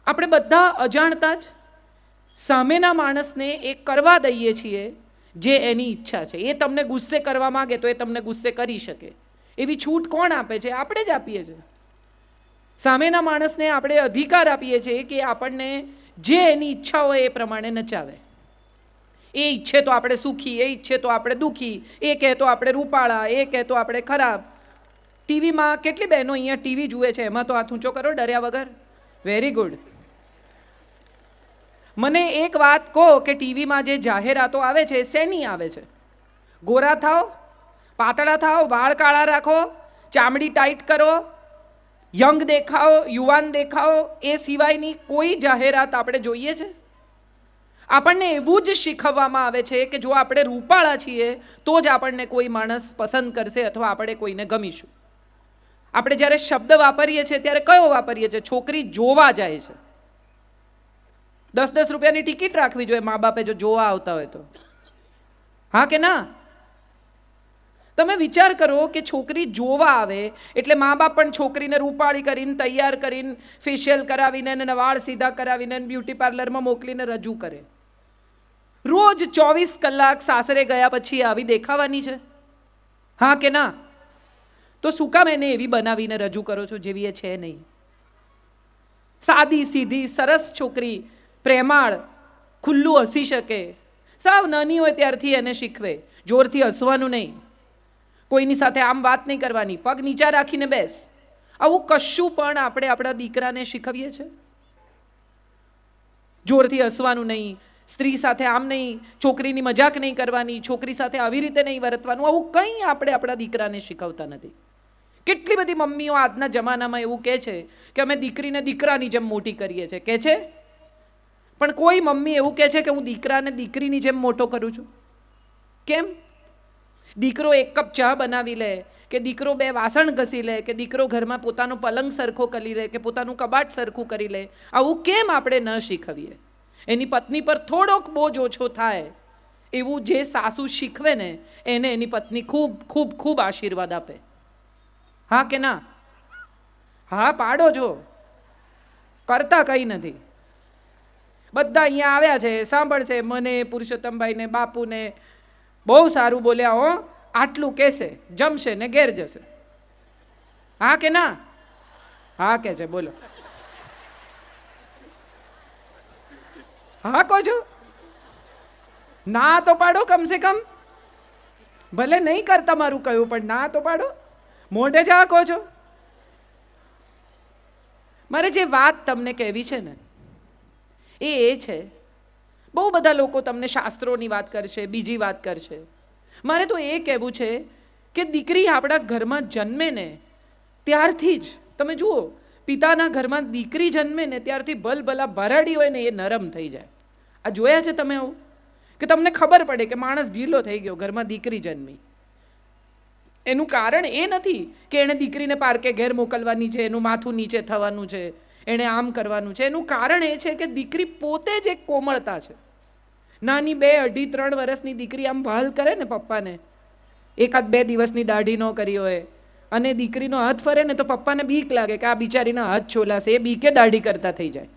આપણે બધા અજાણતા જ સામેના માણસને એ કરવા દઈએ છીએ જે એની ઈચ્છા છે. એ તમને ગુસ્સે કરવા માગે તો એ તમને ગુસ્સે કરી શકે. એવી છૂટ કોણ આપે છે? આપણે જ આપીએ છીએ. સામેના માણસને આપણે અધિકાર આપીએ છીએ કે આપણને જે એની ઈચ્છા હોય એ પ્રમાણે નચાવે. એ ઈચ્છે તો આપણે સુખી, એ ઈચ્છે તો આપણે દુઃખી, એ કહે તો આપણે રૂપાળા, એ કહે તો આપણે ખરાબ. ટીવીમાં કેટલી બહેનો અહીંયા ટીવી જુએ છે, એમાં તો હાથ ઊંચો કરો ડર્યા વગર. Very good. મને એક વાત કહો કે ટીવીમાં જે જાહેરાતો આવે છે શેની આવે છે? ગોરા થાવ, પાતળા થાવ, વાળ કાળા રાખો, ચામડી ટાઈટ કરો, યંગ દેખાઓ, યુવાન દેખાઓ, એ સિવાયની કોઈ જાહેરાત આપણે જોઈએ છે? આપણને એવું જ શીખવવામાં આવે છે કે જો આપણે રૂપાળા છીએ તો જ આપણને કોઈ માણસ પસંદ કરશે અથવા આપણે કોઈને ગમીશું. આપણે જ્યારે શબ્દ વાપરીએ છીએ ત્યારે કયો વાપરીએ છીએ? છોકરી જોવા જાય છે. 10-10 રૂપિયાની ટિકિટ રાખવી જોઈએ મા બાપે જો જોવા આવતા હોય તો. હા કે ના? તમે વિચાર કરો કે છોકરી જોવા આવે એટલે મા બાપ પણ છોકરીને રૂપાળી કરીને, તૈયાર કરીને, ફેશિયલ કરાવીને, એને વાળ સીધા કરાવીને, બ્યુટી પાર્લરમાં મોકલીને રજૂ કરે. રોજ 24 કલાક સાસરે ગયા પછી આવી દેખાવાની છે? હા કે ના? તો શું કામ એને એવી બનાવીને રજૂ કરો છો જેવી એ છે નહીં? સાદી સીધી સરસ છોકરી, પ્રેમાળ, ખુલ્લું હસી શકે. સાવ નાની હોય ત્યારથી એને શીખવે, જોરથી હસવાનું નહીં, કોઈની સાથે આમ વાત નહીં કરવાની, પગ નીચા રાખીને બેસ. આવું કશું પણ આપણે આપણા દીકરાને શીખવીએ છીએ? જોરથી હસવાનું નહીં, સ્ત્રી સાથે આમ નહીં, છોકરીની મજાક નહીં કરવાની, છોકરી સાથે આવી રીતે નહીં વર્તવાનું, આવું કંઈ આપણે આપણા દીકરાને શીખવતા નથી. કેટલી બધી મમ્મીઓ આજના જમાનામાં એવું કહે છે કે અમે દીકરીને દીકરાની જેમ મોટી કરીએ છીએ, કહે છે. પણ કોઈ મમ્મી એવું કહે છે કે હું દીકરાને દીકરીની જેમ મોટો કરું છું? કેમ? દીકરો 1 કપ ચા બનાવી લે, કે દીકરો 2 વાસણ ઘસી લે, કે દીકરો ઘરમાં પોતાનો પલંગ સરખો કરી લે, કે પોતાનું કબાટ સરખું કરી લે, આવું કેમ આપણે ન શીખવીએ? એની પત્ની પર થોડોક બોજ ઓછો થાય એવું જે સાસુ શીખવે ને એને એની પત્ની ખૂબ ખૂબ ખૂબ આશીર્વાદ આપે. હા કે ના? હા પાડો છો. કરતા કંઈ નથી. બધા અહીંયા આવ્યા છે, સાંભળશે મને, પુરુષોત્તમભાઈને, બાપુને. બહુ સારું બોલ્યા હો, આટલું કહેશે, જમશે ને ઘેર જશે. હા કે ના? હા કે છે, બોલો. હા કહો છો? ના તો પાડો કમસે કમ. ભલે નહીં કરતા મારું કહ્યું, પણ ના તો પાડો. મોઢે જ હા કહો છો. મારે જે વાત તમને કહેવી છે ને એ છે, બહુ બધા લોકો તમને શાસ્ત્રોની વાત કરશે, બીજી વાત કરશે. મારે તો એ કહેવું છે કે દીકરી આપણા ઘરમાં જન્મે ને ત્યારથી જ તમે જુઓ, પિતાના ઘરમાં દીકરી જન્મે ને ત્યારથી ભલભલા ભરાડી હોય ને એ નરમ થઈ જાય. આ જોયા છે તમે આવું? કે તમને ખબર પડે કે માણસ ઢીલો થઈ ગયો ઘરમાં દીકરી જન્મી. એનું કારણ એ નથી કે એણે દીકરીને પાર્કે ઘેર મોકલવાની છે, એનું માથું નીચે થવાનું છે, એણે આમ કરવાનું છે. એનું કારણ એ છે કે દીકરી પોતે જ એક કોમળતા છે. નાની 2, 2.5, 3 વર્ષની દીકરી આમ વહાલ કરે ને પપ્પાને, 1-2 દિવસની દાઢી ન કરી હોય અને દીકરીનો હાથ ફરે ને તો પપ્પાને બીક લાગે કે આ બિચારીના હાથ છોલાશે, એ બીકે દાઢી કરતા થઈ જાય.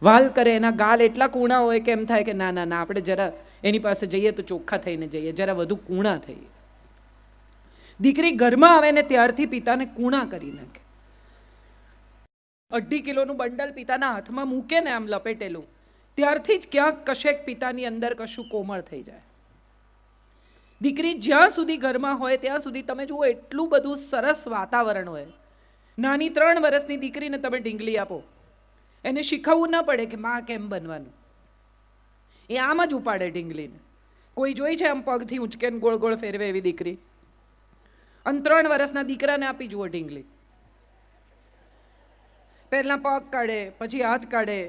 વહાલ કરે, એના ગાલ એટલા કૂણા હોય કે એમ થાય કે ના ના ના, આપણે જરા એની પાસે જઈએ તો ચોખ્ખા થઈને જઈએ, જરા વધુ કૂણા થઈએ. દીકરી ઘરમાં આવે ને ત્યારથી પિતાને કૂણા કરી નાખે. 2.5 કિલોનું બંડલ પિતાના હાથમાં મૂકે ને આમ લપેટેલું, ત્યારથી જ ક્યાંક કશેક પિતાની અંદર કશું કોમળ થઈ જાય. દીકરી જ્યાં સુધી ઘરમાં હોય ત્યાં સુધી તમે જુઓ એટલું બધું સરસ વાતાવરણ હોય. નાની 3 વર્ષની દીકરીને તમે ઢીંગલી આપો, એને શીખવવું ન પડે કે માં કેમ બનવાનું, એ આમ જ ઉપાડે ઢીંગલીને. કોઈ જોઈ છે આમ પગથી ઉંચકે ગોળ ગોળ ફેરવે એવી દીકરી? અને 3 વર્ષના દીકરાને આપી જુઓ ઢીંગલી. પહેલા પગ કાઢે, પછી હાથ કાઢે,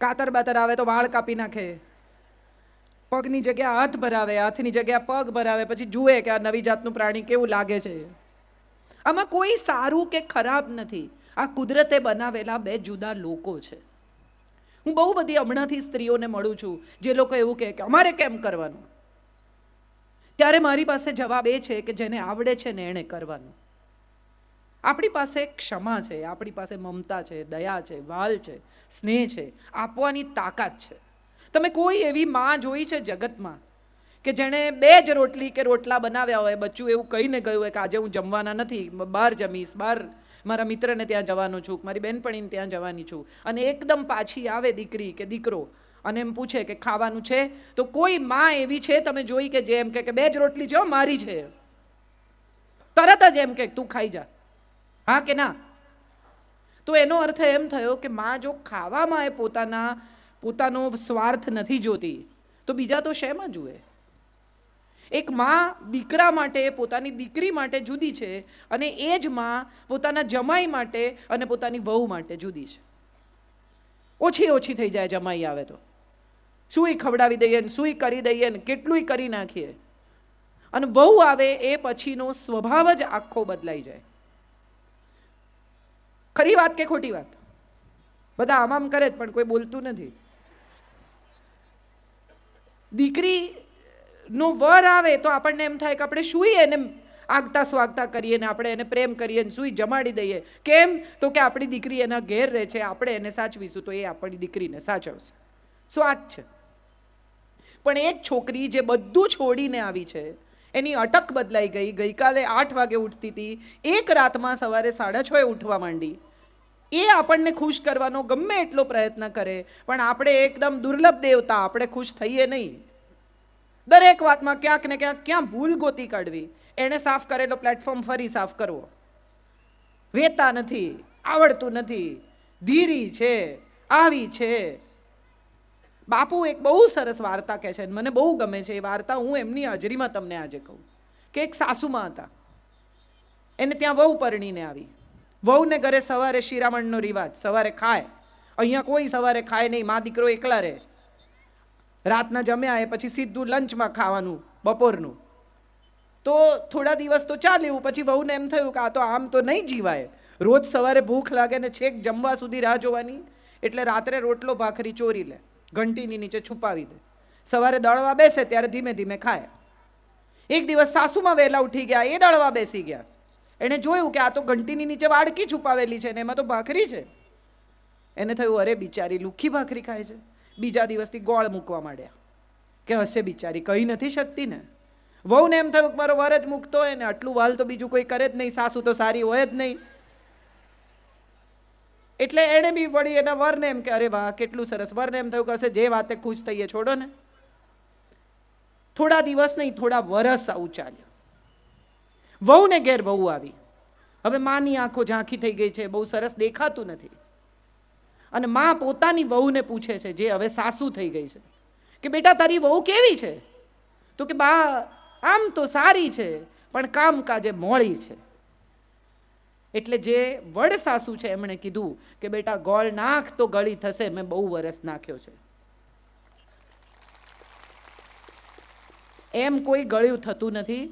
કાતર બાતર આવે તો વાળ કાપી નાખે, પગની જગ્યા હાથ ભરાવે, હાથની જગ્યા પગ ભરાવે, પછી જુએ કે આ નવી જાતનું પ્રાણી કેવું લાગે છે. આમાં કોઈ સારું કે ખરાબ નથી, આ કુદરતે બનાવેલા 2 જુદા લોકો છે. હું બહુ બધી હમણાંથી સ્ત્રીઓને મળું છું જે લોકો એવું કહે કે અમારે કેમ કરવાનું. ત્યારે મારી પાસે જવાબ એ છે કે જેને આવડે છે ને એણે કરવાનું. આપણી પાસે ક્ષમા છે, આપણી પાસે મમતા છે, દયા છે, વાલ છે, સ્નેહ છે, આપવાની તાકાત છે. તમે કોઈ એવી માં જોઈ છે જગતમાં કે જેણે 2 જ રોટલી કે રોટલા બનાવ્યા હોય, બચ્ચું એવું કહીને ગયું હોય કે આજે હું જમવાના નથી, બહાર જમીશ, બહાર મારા મિત્રને ત્યાં જવાનું છું, મારી બહેનપણીને ત્યાં જવાની છું, અને એકદમ પાછી આવે દીકરી કે દીકરો અને એમ પૂછે કે ખાવાનું છે? તો કોઈ માં એવી છે તમે જોઈ કે જે એમ કે 2 જ રોટલી છે મારી છે, તરત જ એમ કે તું ખાઈ જા? હા કે ના? તો એનો અર્થ એમ થયો કે માં જો ખાવામાં એ પોતાનો સ્વાર્થ નથી જોતી તો બીજા તો શેમાં જુએ? એક માં દીકરા માટે, પોતાની દીકરી માટે જુદી છે, અને એ જ માં પોતાના જમાઈ માટે અને પોતાની વહુ માટે જુદી છે. ઓછી થઈ જાય જમાઈ આવે તો, સુઈ ખવડાવી દઈએ ને સુઈ કરી દઈએ ને કેટલુંય કરી નાખીએ, અને વહુ આવે એ પછીનો સ્વભાવ જ આખો બદલાઈ જાય. ખરી વાત કે ખોટી વાત? બધા આમ કરે જ પણ કોઈ બોલતું નથી. દીકરી નો વર આવે તો આપણને એમ થાય કે આપણે સુઈ એને આગતા સ્વાગતા કરીએ ને આપણે એને પ્રેમ કરીએ ને સુઈ જમાડી દઈએ. કેમ? તો કે આપણી દીકરી એના ઘેર રહે છે, આપણે એને સાચવીશું તો એ આપણી દીકરીને સાચવશે. સ્વાર્થ છે. પણ એ જ છોકરી જે બધું છોડીને આવી છે, એની અટક બદલાઈ ગઈ. ગઈકાલે 8 વાગે ઉઠતી હતી, એક રાતમાં સવારે 6:30 ઉઠવા માંડી. એ આપણને ખુશ કરવાનો ગમે એટલો પ્રયત્ન કરે, પણ આપણે એકદમ દુર્લભ દેવતા, આપણે ખુશ થઈએ નહીં. દરેક વાતમાં ક્યાંક ને ક્યાં ભૂલ ગોતી કાઢવી. એણે સાફ કરેલો પ્લેટફોર્મ ફરી સાફ કરવો. વેતા નથી, આવડતું નથી, ધીરી છે, આવી છે. બાપુ એક બહુ સરસ વાર્તા કહે છે, મને બહુ ગમે છે એ વાર્તા. હું એમની હાજરીમાં તમને આજે કહું કે એક સાસુમાં હતા, એને ત્યાં વહુ પરણીને આવી. વહુને ઘરે સવારે શિરામણનો રિવાજ, સવારે ખાય. અહીંયા કોઈ સવારે ખાય નહીં, મા દીકરો એકલા રહે. રાતના જમ્યા એ પછી સીધું લંચમાં ખાવાનું બપોરનું. તો થોડા દિવસ તો ચાલ્યું, પછી વહુને એમ થયું કે આ તો આમ તો નહીં જીવાય, રોજ સવારે ભૂખ લાગે ને છેક જમવા સુધી રાહ જોવાની. એટલે રાત્રે રોટલો ભાખરી ચોરી લે, ઘંટીની નીચે છુપાવી દે. સવારે દળવા બેસે ત્યારે ધીમે ધીમે ખાય. એક દિવસ સાસુમાં વહેલા ઉઠી ગયા, એ દળવા બેસી ગયા. એણે જોયું કે આ તો ઘંટીની નીચે વાડકી છુપાવેલી છે ને એમાં તો ભાખરી છે. એને થયું અરે બિચારી લુખી ભાખરી ખાય છે. બીજા દિવસથી ગોળ મૂકવા માંડ્યા કે હશે બિચારી, કહી નથી શકતી ને. વહુને એમ થયું કે મારો વર જ મૂકતો હોય ને, આટલું વાલ તો બીજું કોઈ કરે જ નહીં, સાસુ તો સારી હોય જ નહીં. એટલે એણે બી વળી એના વરને એમ કે અરે વાહ કેટલું સરસ. વરને એમ થયું કે હશે જે વાતે ખુશ થઈએ, છોડો ને. થોડા દિવસ નહીં, થોડા વરસ આવું ચાલ્યું. વહુને ઘેર વહુ આવી. હવે માની આંખો ઝાંખી થઈ ગઈ છે, બહુ સરસ દેખાતું નથી. અને માં પોતાની વહુને પૂછે છે, જે હવે સાસુ થઈ ગઈ છે, કે બેટા તારી વહુ કેવી છે? તો કે બા આમ તો સારી છે, પણ કામકાજે મોળી છે. એટલે જે વડ સાસુ છે એમણે કીધું કે બેટા ગોળ નાખ તો ગળી થશે, મેં બહુ વરસ નાખ્યો છે. એમ કોઈ ગળ્યું થતું નથી,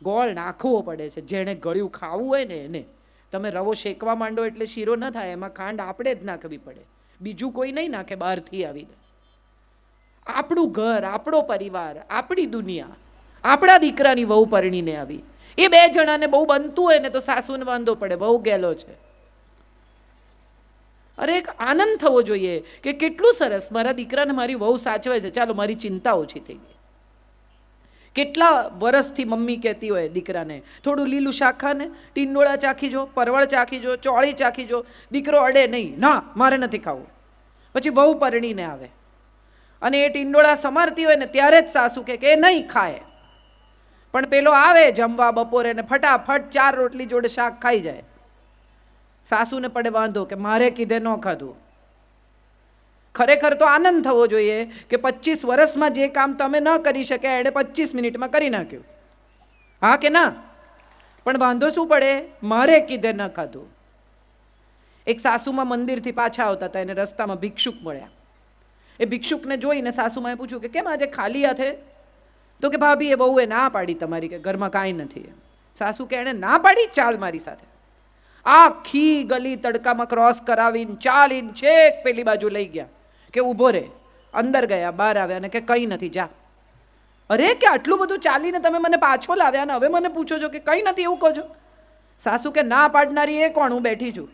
ગોળ નાખવો પડે છે. જેણે ગળ્યું ખાવું હોય ને એને. તમે રવો શેકવા માંડો એટલે શીરો ન થાય, એમાં ખાંડ આપણે જ નાખવી પડે, બીજું કોઈ નહીં નાખે બહારથી આવીને. આપણું ઘર, આપણો પરિવાર, આપણી દુનિયા, આપણા દીકરાની વહુ પરણીને આવી. એ 2 જણાને બહુ બનતું હોય ને તો સાસુને વાંધો પડે, બહુ ગેલો છે. અરે એક આનંદ થવો જોઈએ કે કેટલું સરસ મારા દીકરાને મારી વહુ સાચવે છે, ચાલો મારી ચિંતા ઓછી થઈ ગઈ. કેટલા વર્ષથી મમ્મી કહેતી હોય દીકરાને થોડું લીલું શાક ખાને, ટીંડોળા ચાખી જો, પરવળ ચાખી જો, ચોળી ચાખી જો. દીકરો અડે નહીં, ના મારે નથી ખાવું. પછી વહુ પરણીને આવે અને એ ટીંડોળા સમારતી હોય ને ત્યારે જ સાસુ કે એ નહીં ખાય. પણ પેલો આવે જમવા બપોરે ને ફટાફટ 4 રોટલી જોડે શાક ખાઈ જાય. સાસુને પડે વાંધો કે મારે કીધે ન ખાધું. ખરેખર તો આનંદ થવો જોઈએ કે 25 વર્ષમાં જે કામ તમે ન કરી શક્યા એણે 25 મિનિટમાં કરી નાખ્યું. હા કે ના? પણ વાંધો શું પડે? મારે કીધે ન ખાધું. એક સાસુમાં મંદિરથી પાછા આવતા હતા, એને રસ્તામાં ભિક્ષુક મળ્યા. એ ભિક્ષુકને જોઈને સાસુમાએ પૂછ્યું કે કેમ આજે ખાલી હાથે? તો કે ભાભી એ વહુએ ના પાડી તમારી, કે ઘરમાં કાંઈ નથી. સાસુ કે એણે ના પાડી, ચાલ મારી સાથે. આખી ગલી તડકામાં ક્રોસ કરાવીને ચાલીને છેક પેલી બાજુ લઈ ગયા કે ઊભો રહે. અંદર ગયા, બહાર આવ્યા અને કે કંઈ નથી, જા. અરે કે આટલું બધું ચાલીને તમે મને પાછો લાવ્યા ને હવે મને પૂછો છો કે કંઈ નથી એવું કહો છો? સાસુ કે ના પાડનારી એ કોણ, હું બેઠી છું.